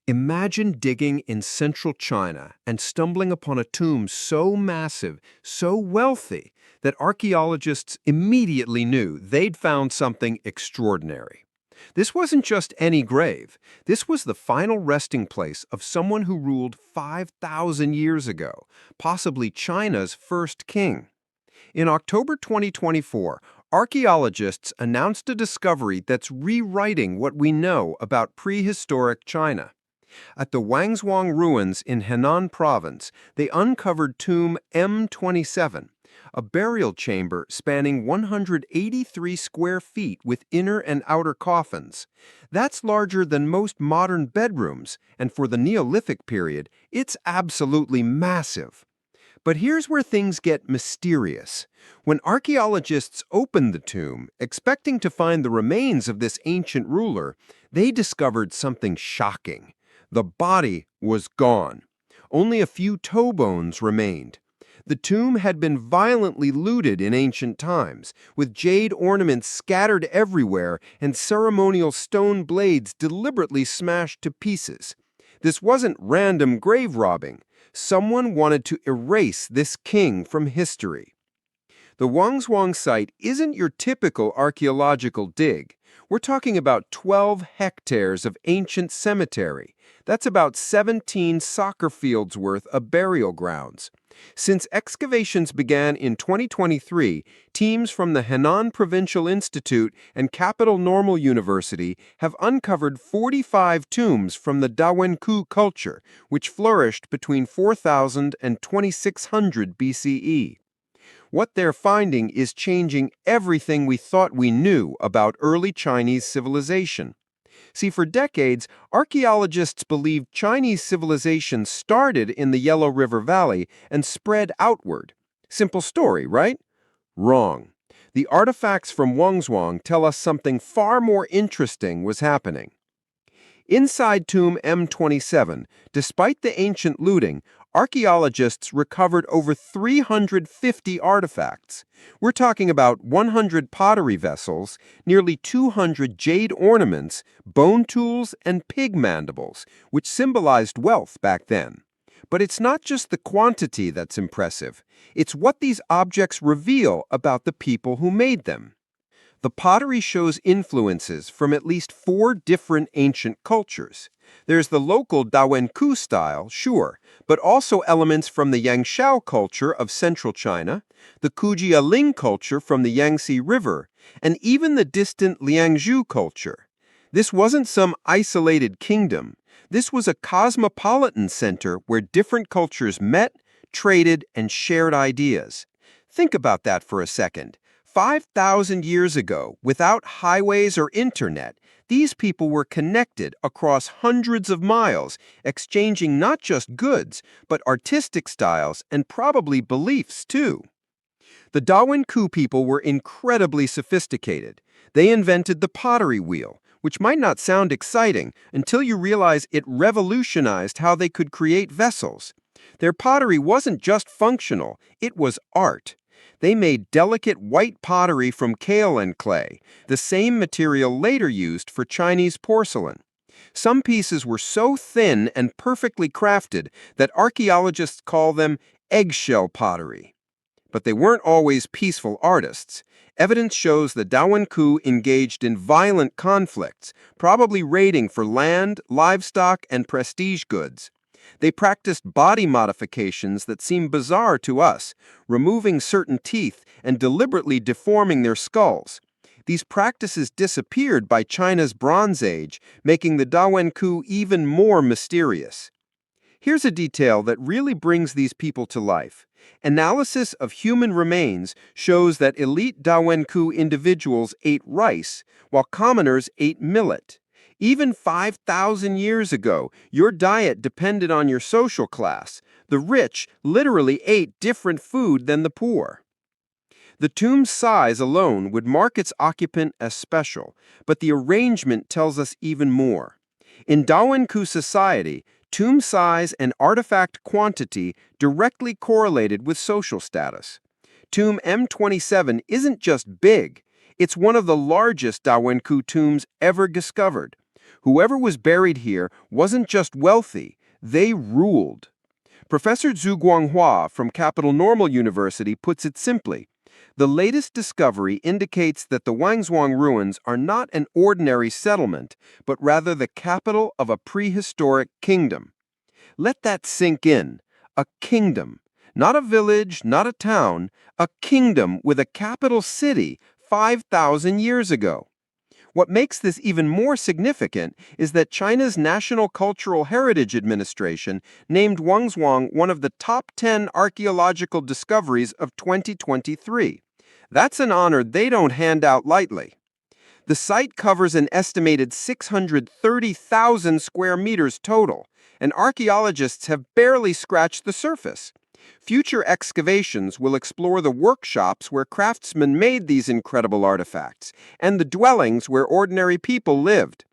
Imagine digging in central China and stumbling upon a tomb so massive, so wealthy, that archaeologists immediately knew they'd found something extraordinary. This wasn't just any grave. This was the final resting place of someone who ruled 5,000 years ago, possibly China's first king. In October 2024, archaeologists announced a discovery that's rewriting what we know about prehistoric China. At the Wangzhuang ruins in Henan province, they uncovered tomb M27, a burial chamber spanning 183 square feet with inner and outer coffins. That's larger than most modern bedrooms, and for the Neolithic period, it's absolutely massive. But here's where things get mysterious. When archaeologists opened the tomb, expecting to find the remains of this ancient ruler, they discovered something shocking. The body was gone. Only a few toe bones remained. The tomb had been violently looted in ancient times, with jade ornaments scattered everywhere and ceremonial stone blades deliberately smashed to pieces. This wasn't random grave robbing. Someone wanted to erase this king from history. The Wangzhuang site isn't your typical archaeological dig. We're talking about 12 hectares of ancient cemetery. That's about 17 soccer fields worth of burial grounds. Since excavations began in 2023, teams from the Henan Provincial Institute and Capital Normal University have uncovered 45 tombs from the Dawenkou culture, which flourished between 4000 and 2600 BCE. What they're finding is changing everything we thought we knew about early Chinese civilization. See, for decades, archaeologists believed Chinese civilization started in the Yellow River Valley and spread outward. Simple story, right? Wrong. The artifacts from Wangzhuang tell us something far more interesting was happening. Inside tomb M27, despite the ancient looting, archaeologists recovered over 350 artifacts. We're talking about 100 pottery vessels, nearly 200 jade ornaments, bone tools, and pig mandibles, which symbolized wealth back then. But it's not just the quantity that's impressive. It's what these objects reveal about the people who made them. The pottery shows influences from at least 4 different ancient cultures. There's the local Dawenkou style, sure, but also elements from the Yangshao culture of central China, the Kujialing culture from the Yangtze River, and even the distant Liangzhu culture. This wasn't some isolated kingdom. This was a cosmopolitan center where different cultures met, traded, and shared ideas. Think about that for a second. 5,000 years ago, without highways or internet, these people were connected across hundreds of miles, exchanging not just goods, but artistic styles and probably beliefs too. The Dawenkou people were incredibly sophisticated. They invented the pottery wheel, which might not sound exciting until you realize it revolutionized how they could create vessels. Their pottery wasn't just functional, it was art. They made delicate white pottery from kaolin clay, the same material later used for Chinese porcelain. Some pieces were so thin and perfectly crafted that archaeologists call them eggshell pottery. But they weren't always peaceful artists. Evidence shows the Dawenkou engaged in violent conflicts, probably raiding for land, livestock, and prestige goods. They practiced body modifications that seem bizarre to us, removing certain teeth and deliberately deforming their skulls. These practices disappeared by China's Bronze Age, making the Dawenkou even more mysterious. Here's a detail that really brings these people to life. Analysis of human remains shows that elite Dawenkou individuals ate rice, while commoners ate millet. Even 5,000 years ago, your diet depended on your social class. The rich literally ate different food than the poor. The tomb's size alone would mark its occupant as special, but the arrangement tells us even more. In Dawenkou society, tomb size and artifact quantity directly correlated with social status. Tomb M27 isn't just big, it's one of the largest Dawenkou tombs ever discovered. Whoever was buried here wasn't just wealthy, they ruled. Professor Zhu Guanghua from Capital Normal University puts it simply. The latest discovery indicates that the Wangzhuang ruins are not an ordinary settlement, but rather the capital of a prehistoric kingdom. Let that sink in. A kingdom. Not a village, not a town. A kingdom with a capital city 5,000 years ago. What makes this even more significant is that China's National Cultural Heritage Administration named Wangzhuang one of the top 10 archaeological discoveries of 2023. That's an honor they don't hand out lightly. The site covers an estimated 630,000 square meters total, and archaeologists have barely scratched the surface. Future excavations will explore the workshops where craftsmen made these incredible artifacts, and the dwellings where ordinary people lived.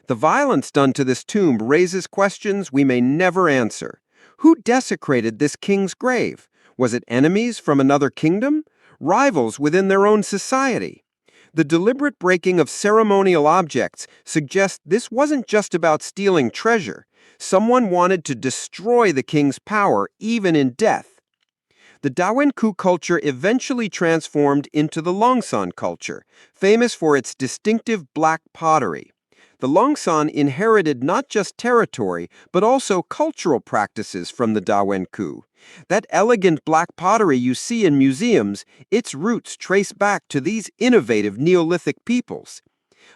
The violence done to this tomb raises questions we may never answer. Who desecrated this king's grave? Was it enemies from another kingdom? Rivals within their own society? The deliberate breaking of ceremonial objects suggests this wasn't just about stealing treasure. Someone wanted to destroy the king's power, even in death. The Dawenkou culture eventually transformed into the Longshan culture, famous for its distinctive black pottery. The Longshan inherited not just territory, but also cultural practices from the Dawenkou. That elegant black pottery you see in museums, its roots trace back to these innovative Neolithic peoples.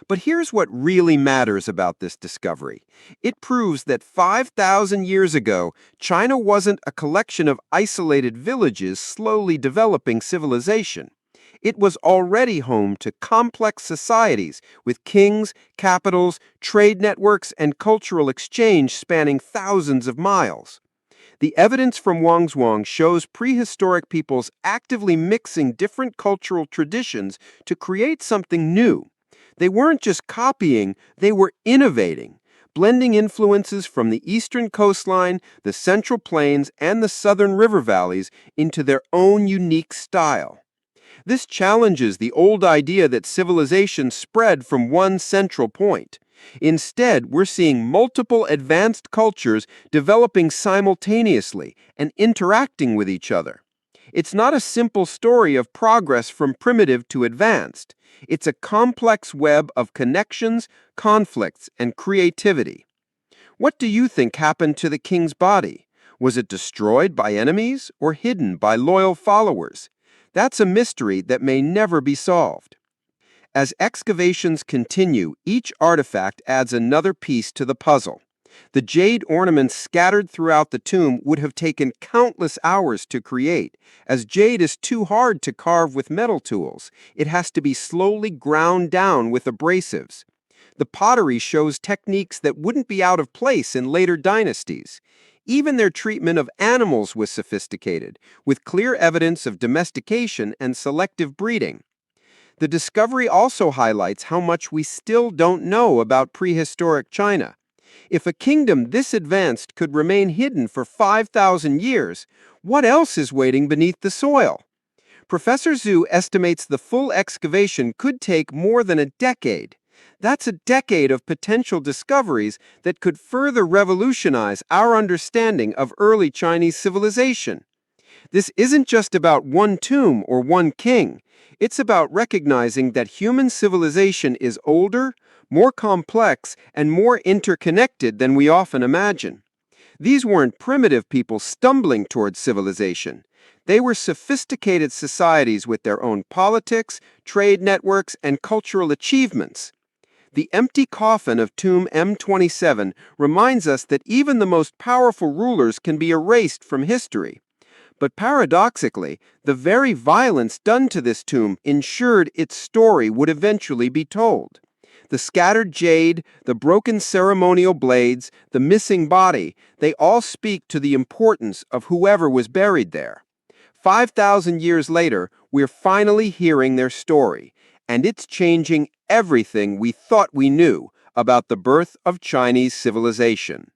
But here's what really matters about this discovery. It proves that 5,000 years ago, China wasn't a collection of isolated villages slowly developing civilization. It was already home to complex societies with kings, capitals, trade networks, and cultural exchange spanning thousands of miles. The evidence from Wangzhuang shows prehistoric peoples actively mixing different cultural traditions to create something new. They weren't just copying, they were innovating, blending influences from the eastern coastline, the central plains, and the southern river valleys into their own unique style. This challenges the old idea that civilization spread from one central point. Instead, we're seeing multiple advanced cultures developing simultaneously and interacting with each other. It's not a simple story of progress from primitive to advanced. It's a complex web of connections, conflicts, and creativity. What do you think happened to the king's body? Was it destroyed by enemies or hidden by loyal followers? That's a mystery that may never be solved. As excavations continue, each artifact adds another piece to the puzzle. The jade ornaments scattered throughout the tomb would have taken countless hours to create. As jade is too hard to carve with metal tools, it has to be slowly ground down with abrasives. The pottery shows techniques that wouldn't be out of place in later dynasties. Even their treatment of animals was sophisticated, with clear evidence of domestication and selective breeding. The discovery also highlights how much we still don't know about prehistoric China. If a kingdom this advanced could remain hidden for 5,000 years, what else is waiting beneath the soil? Professor Zhu estimates the full excavation could take more than a decade. That's a decade of potential discoveries that could further revolutionize our understanding of early Chinese civilization. This isn't just about one tomb or one king. It's about recognizing that human civilization is older, more complex, and more interconnected than we often imagine. These weren't primitive people stumbling towards civilization. They were sophisticated societies with their own politics, trade networks, and cultural achievements. The empty coffin of tomb M27 reminds us that even the most powerful rulers can be erased from history. But paradoxically, the very violence done to this tomb ensured its story would eventually be told. The scattered jade, the broken ceremonial blades, the missing body, they all speak to the importance of whoever was buried there. 5,000 years later, we're finally hearing their story, and it's changing everything we thought we knew about the birth of Chinese civilization.